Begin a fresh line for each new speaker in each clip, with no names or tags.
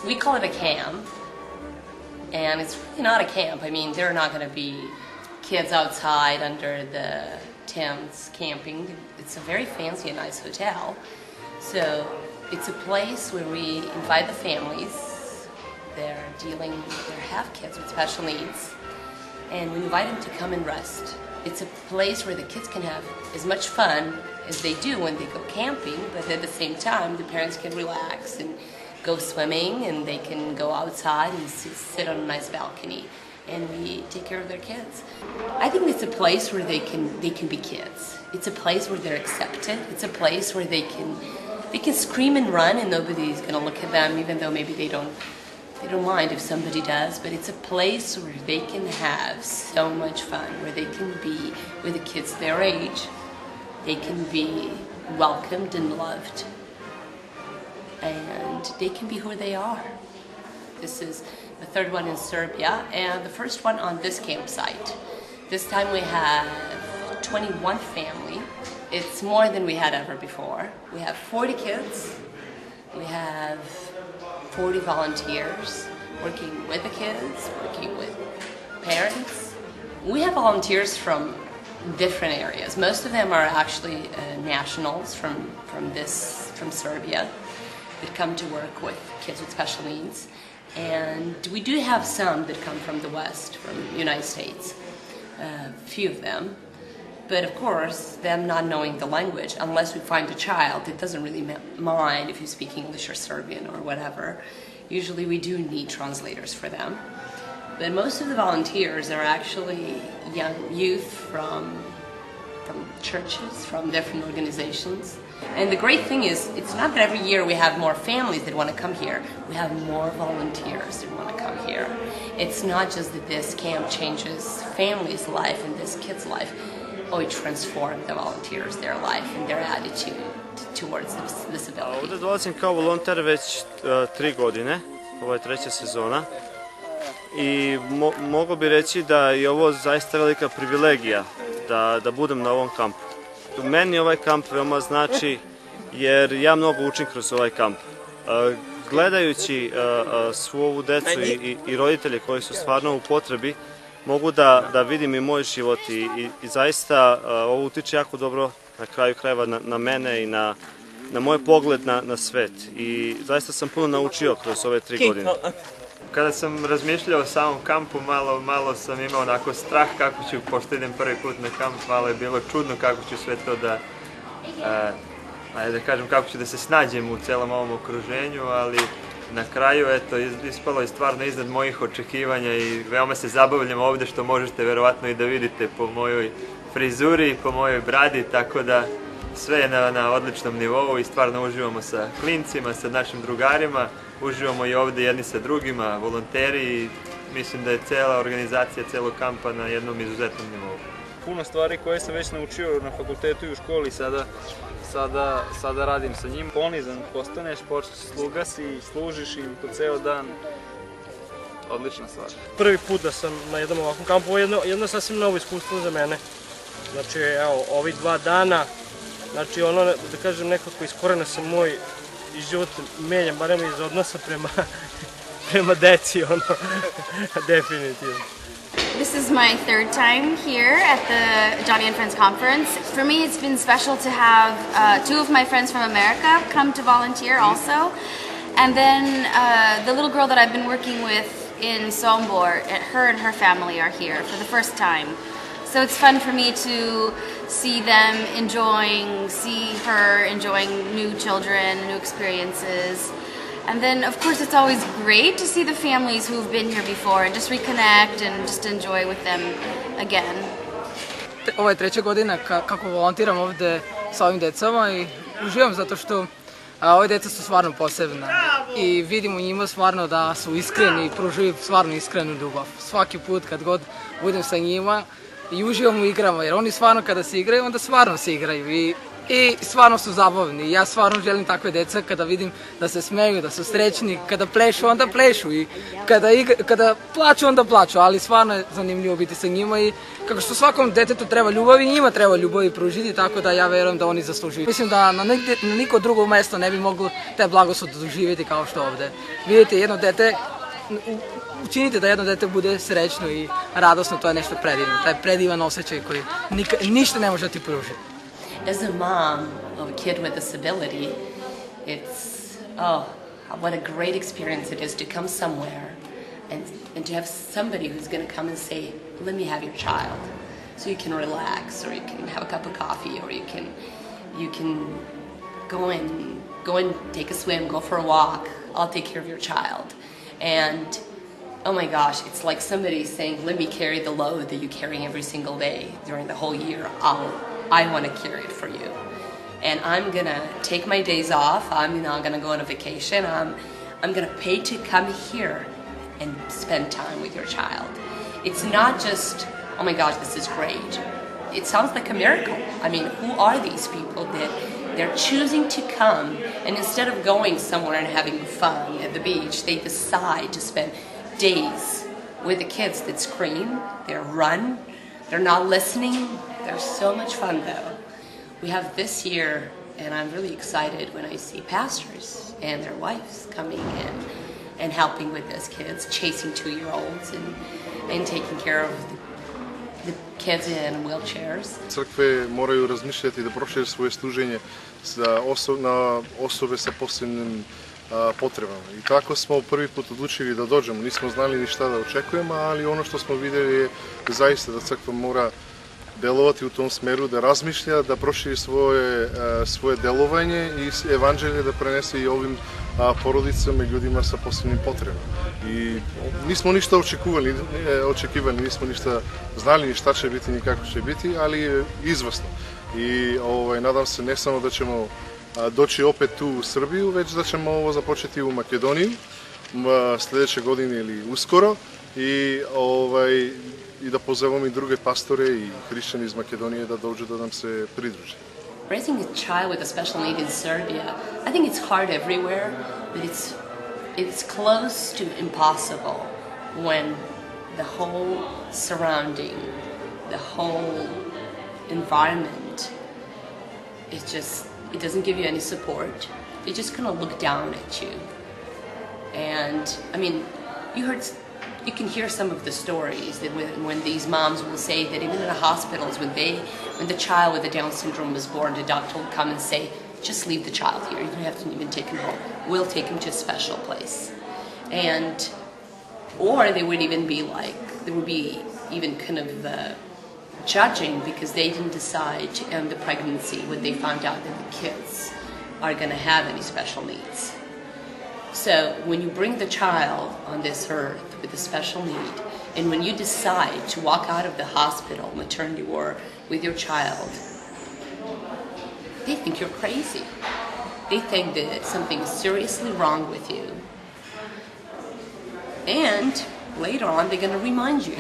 we call it a camp, and it's really not a camp. I mean, there are not going to be kids outside under the tents camping. It's a very fancy and nice hotel. So it's a place where we invite the families. They have kids with special needs, and we invite them to come and rest. It's a place where the kids can have as much fun as they do when they go camping, but at the same time, the parents can relax and go swimming, and they can go outside and sit on a nice balcony, and we take care of their kids. I think it's a place where they can be kids. It's a place where they're accepted. It's a place where they can scream and run, and nobody's going to look at them, even though maybe they don't mind if somebody does. But it's a place where they can have so much fun, where they can be with the kids their age. They can be welcomed and loved, and they can be who they are. This is the third one in Serbia, and the first one on this campsite. This time we have 21 family. It's more than we had ever before. We have 40 kids. We have 40 volunteers working with the kids, working with parents. We have volunteers from different areas. Most of them are actually nationals from Serbia that come to work with kids with special needs. And we do have some that come from the West, from the United States, a few of them. But of course, them not knowing the language, unless we find a child that doesn't really mind if you speak English or Serbian or whatever, usually we do need translators for them. But most of the volunteers are actually young youth from churches, from different organizations. And the great thing is, it's not that every year we have more families that want to come here. We have more volunteers that want to come here. It's not just that this camp changes families' life and this kid's life. It transforms the volunteers, their life and their attitude towards disability.
Ovdje dolazim kao volonter već 3 godine, ovo je 3. sezona. I mogu bi reći da je ovo zaista velika privilegija da budem na ovom kampu. Meni ovaj kamp veoma znači jer ja mnogo učim kroz ovaj kamp. Gledajući svu ovu decu i roditelje koji su stvarno u potrebi, mogu da vidim i moj život i zaista ovo utiče jako dobro na kraju krajeva na mene i na moj pogled na svet. I zaista sam puno naučio kroz ove 3 godine.
Kada sam razmišljao o samom kampu, malo sam imao onako strah kako ću, pošto idem prvi put na kamp, malo je bilo čudno kako ću sve to kako ću da se snađem u celom ovom okruženju, ali na kraju, eto, ispalo je stvarno iznad mojih očekivanja i veoma se zabavljam ovde, što možete verovatno i da vidite po mojoj frizuri i po mojoj bradi, tako da sve je na odličnom nivou i stvarno uživamo sa klincima, sa našim drugarima, uživamo i ovde jedni sa drugima, volonteri, i mislim da je cela organizacija celog kampa na jednom izuzetnom nivou.
Puno stvari koje sam već naučio na fakultetu i u školi, sada radim sa njim. Ponizan postaneš, sluga si, služiš im po ceo dan. Odlična stvar.
Prvi put da sam na jednom ovakvom kampu, ovo je jedno sasvim novo iskustvo za mene. Znači, evo, ovih 2 dana, znači ono, da kažem, nekako iz korena se moj život menja, barem iz odnosa prema deci, ono, definitivno.
This is my 3rd time here at the Johnny and Friends conference. For me, it's been special to have 2 of my friends from America come to volunteer also. And then the little girl that I've been working with in Sombor, her and her family are here for the first time. So it's fun for me to see them see her enjoying new children, new experiences. And then, of course, it's always great to see the families who've been here before and just reconnect and just enjoy with them again.
Ovo je 3. godina kako volontiram ovde sa ovim decama i uživam zato što ove deca su stvarno posebna i vidim u njima stvarno da su iskreni i pružuju stvarno iskrenu ljubav. Svaki put kad god budem sa njima i uživam u igrama, jer oni stvarno kada se igraju, onda stvarno se igraju i I stvarno su zabavni. Ja stvarno želim takve deca kada vidim da se smeju, da su srećni, kada plešu, onda plešu i kada plaču, onda plaču, ali stvarno je zanimljivo biti sa njima i kako što svakom detetu treba ljubav i njima treba ljubav pružiti, tako da ja verujem da oni zaslužuju. Mislim da na niko drugo mesto ne bi moglo taj blagoslov doživjeti kao što ovde. Vidite, jedno dete, učinite da jedno dete bude srećno i radosno, to je nešto predivno, taj predivan osjećaj koji ništa ne može ti pružiti.
As a mom of a kid with a disability, it's, oh, what a great experience it is to come somewhere and to have somebody who's going to come and say, let me have your child. So you can relax, or you can have a cup of coffee, or you can go and take a swim, go for a walk. I'll take care of your child. And oh my gosh, it's like somebody saying, let me carry the load that you carry every single day during the whole year. I want to carry it for you. And I'm going to take my days off. I'm not going to go on a vacation. I'm going to pay to come here and spend time with your child. It's not just, oh my gosh, this is great. It sounds like a miracle. I mean, who are these people that they're choosing to come, and instead of going somewhere and having fun at the beach, they decide to spend days with the kids that scream, they run, they're not listening. They're so much fun though. We have this year, and I'm really excited when I see pastors and their wives coming in and helping with those kids, chasing 2-year-olds and taking care of the kids in wheelchairs.
Crkve moraju razmišljati da prošire svoje služenje na osobe sa posebnim potrebama. I tako smo prvi put odlučili da dođemo. Nismo znali ni šta da očekujemo, ali ono što smo vidjeli je zaista da crkva mora delovati u tom smeru, da razmišlja, da proširi svoje delovanje i evanđelje da prenese i ovim porodicama i ljudima sa posebnim potrebama. I nismo ništa očekivali, nismo ništa znali ni šta će biti ni kako će biti, ali je izvrsno. I nadam se ne samo da ćemo doći opet tu u Srbiju, već da ćemo ovo započeti u Makedoniju sljedeće godine ili uskoro i da pozovemo i druge pastore i hrišćani iz Makedonije da dođu da nam se pridruže.
Raising a child with a special need in Serbia, I think it's hard everywhere, but it's close to impossible when the whole surrounding, the whole environment, it doesn't give you any support. They just kind of look down at you. And I mean, you can hear some of the stories that when these moms will say that even in the hospitals, when the child with the Down syndrome was born, the doctor will come and say, just leave the child here. You don't have to even take him home. We'll take him to a special place. Or they would even be like, there would be even kind of judging because they didn't decide to end the pregnancy when they found out that the kids are going to have any special needs. So when you bring the child on this earth with a special need, and when you decide to walk out of the hospital, maternity ward, with your child, they think you're crazy. They think that something is seriously wrong with you. And later on, they're going to remind you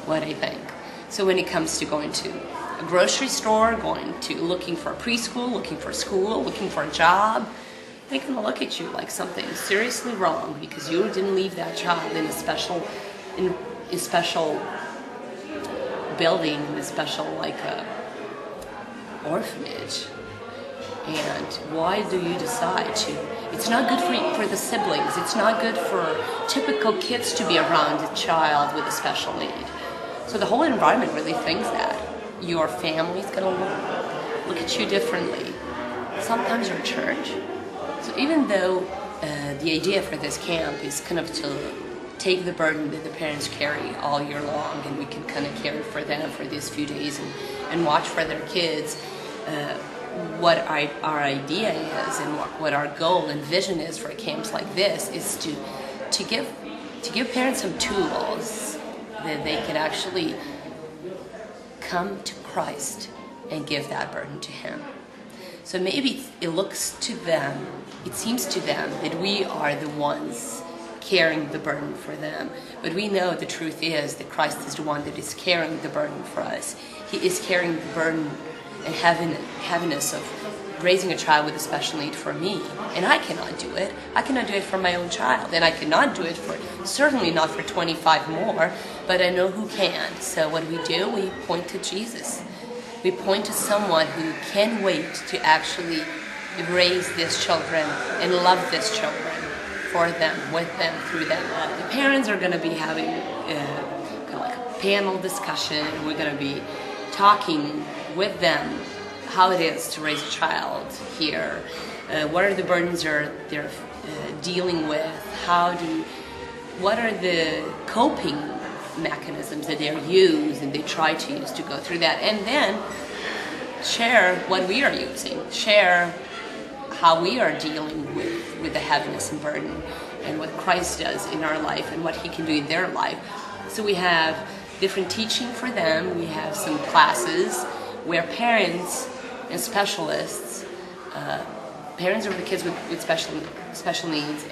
what they think. So when it comes to going to a grocery store, looking for a preschool, looking for school, looking for a job, they're going to look at you like something seriously wrong because you didn't leave that child in a special building, in a special orphanage. And why do you decide to? It's not good for the siblings. It's not good for typical kids to be around a child with a special need. So the whole environment really thinks that. Your family's going to look at you differently. Sometimes your church. So even though the idea for this camp is kind of to take the burden that the parents carry all year long, and we can kind of care for them for these few days and watch for their kids, what our idea is and what our goal and vision is for camps like this is to give parents some tools that they can actually come to Christ and give that burden to Him. So maybe it seems to them that we are the ones carrying the burden for them. But we know the truth is that Christ is the one that is carrying the burden for us. He is carrying the burden heaviness of raising a child with a special need for me, and I cannot do it. I cannot do it for my own child, and I cannot do it for, certainly not for 25 more, but I know who can. So what do? We point to Jesus. We point to someone who can wait to actually raise these children and love these children for them, with them, through them. The parents are going to be having kind of like a panel discussion. We're going to be talking with them how it is to raise a child here, what are the burdens they're dealing with, what are the coping mechanisms that they use and they try to use to go through that, and then share what we are using, share how we are dealing with the heaviness and burden and what Christ does in our life and what He can do in their life. So we have different teaching for them. We have some classes where parents and specialists, parents of the kids with special needs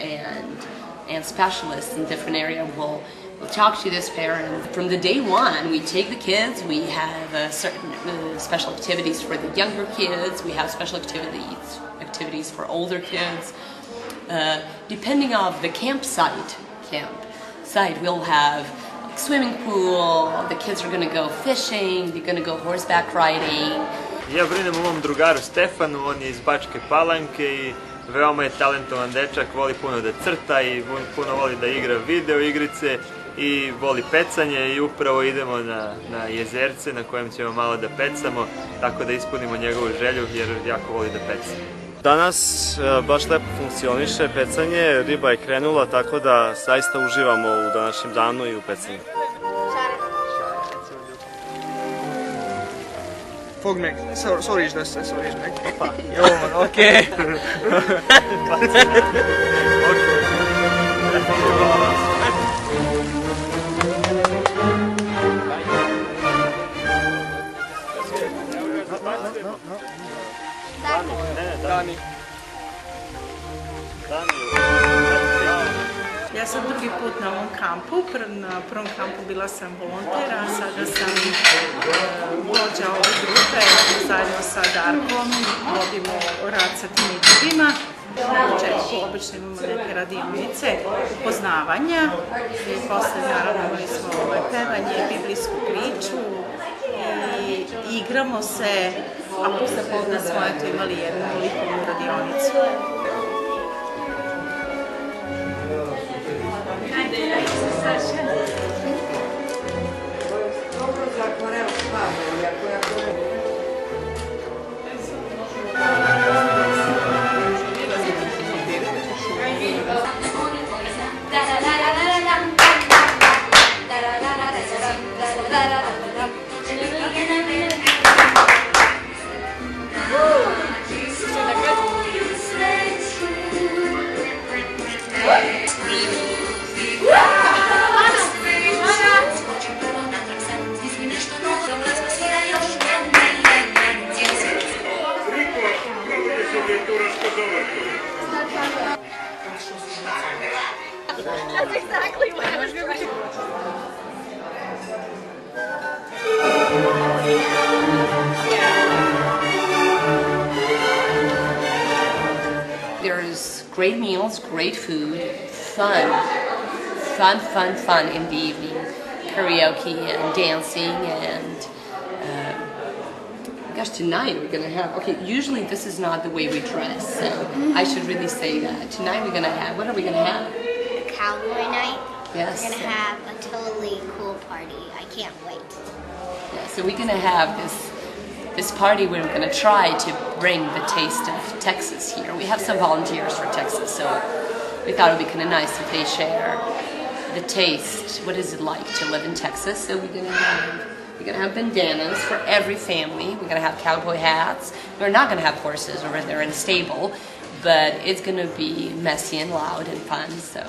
and specialists in different areas will talk to this parent. From the day one, we take the kids, we have certain special activities for the younger kids, we have special activities for older kids. Depending on the campsite, we'll have swimming pool, the kids are going to go fishing, they're going to go horseback riding.
Ja brinem o mom drugaru Stefanu, on je iz Bačke Palanke i veoma je talentovan dečak, voli puno da crta i puno voli da igra video igrice i voli pecanje i upravo idemo na jezerce na kojem ćemo malo da pecamo, tako da ispunimo njegovu želju jer jako voli da peca.
Danas baš lepo funkcioniše pecanje, riba je krenula, tako da zaista uživamo u današnjem danu i u pecanju.
Fogd meg, szorítsd össze, szorítsd meg. Hoppá. Jó van, oké. Dani.
Ja sam drugi put na ovom kampu, na prvom kampu bila sam volonter, a sada sam vođa ove grupe, zajedno sa Darkom, vodimo rad sa tim ljudima. Na početku obično imamo neke radionice, upoznavanja i posle naravno imali smo pevanje, biblijsku priču i igramo se, a posle podne smo imali jednu likovnu radionicu.
That's exactly what I was doing.
There's great meals, great food, fun in the evening, karaoke and dancing, and gosh, tonight we're gonna have, okay, usually this is not the way we dress, so I should really say that. Tonight we're gonna have, what are we gonna have?
A cowboy night.
Yes.
We're gonna have a totally cool party. I can't wait.
Yeah, so we're gonna have this party where we're gonna try to bring the taste of Texas here. We have some volunteers for Texas, so we thought it would be kind of nice if they share the taste. What is it like to live in Texas? So we're gonna have bandanas for every family. We're gonna have cowboy hats. We're not gonna have horses over there in a stable, but it's gonna be messy and loud and fun. So.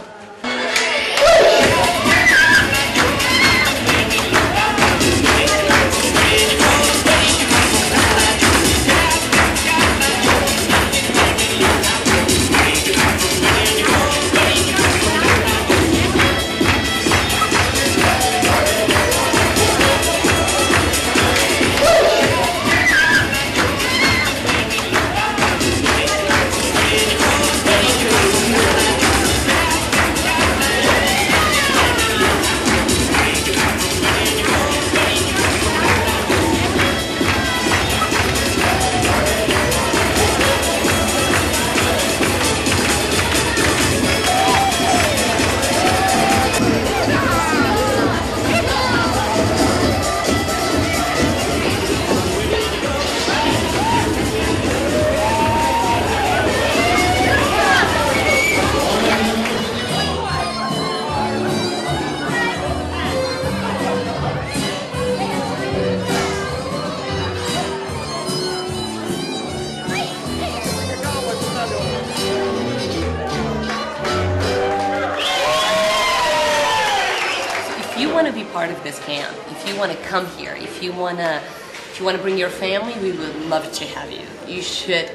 part of this camp, if you want to come here, if you want to bring your family, we would love to have you. You should.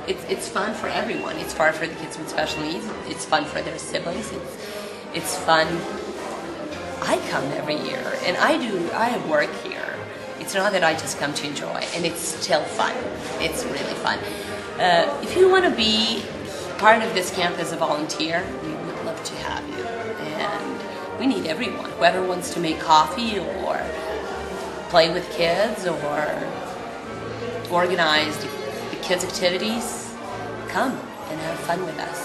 It's fun for everyone. It's fun for the kids with special needs. It's fun for their siblings. It's fun. I come every year, and I work here. It's not that I just come to enjoy, and it's still fun. It's really fun. If you want to be part of this camp as a volunteer, we would love to have you. And we need everyone. Whoever wants to make coffee or play with kids or organize the kids' activities, come and have fun with us.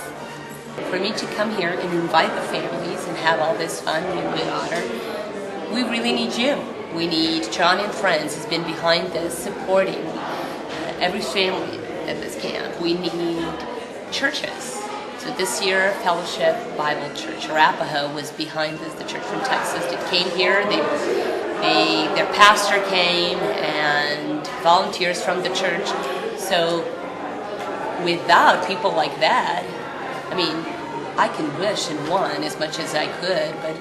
For me to come here and invite the families and have all this fun with my daughter, we really need you. We need Johnny and Friends has been behind this, supporting every family in this camp. We need churches. So this year, Fellowship Bible Church, Arapahoe, was behind this. The church from Texas that came here. Their pastor came and volunteers from the church. So without people like that, I mean, I can wish and want as much as I could, but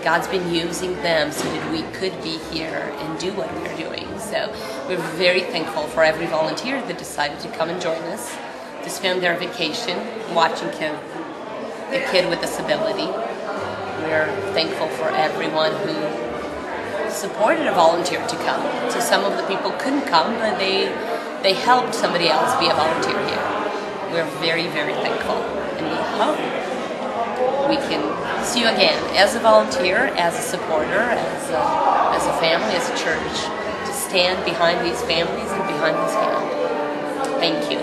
God's been using them so that we could be here and do what we're doing. So we're very thankful for every volunteer that decided to come and join us to spend their vacation watching a kid with disability. We're thankful for everyone who supported a volunteer to come. So some of the people couldn't come, but they helped somebody else be a volunteer here. We're very, very thankful, and we hope we can see you again as a volunteer, as a supporter, as a family, as a church, to stand behind these families and behind this camp. Thank you.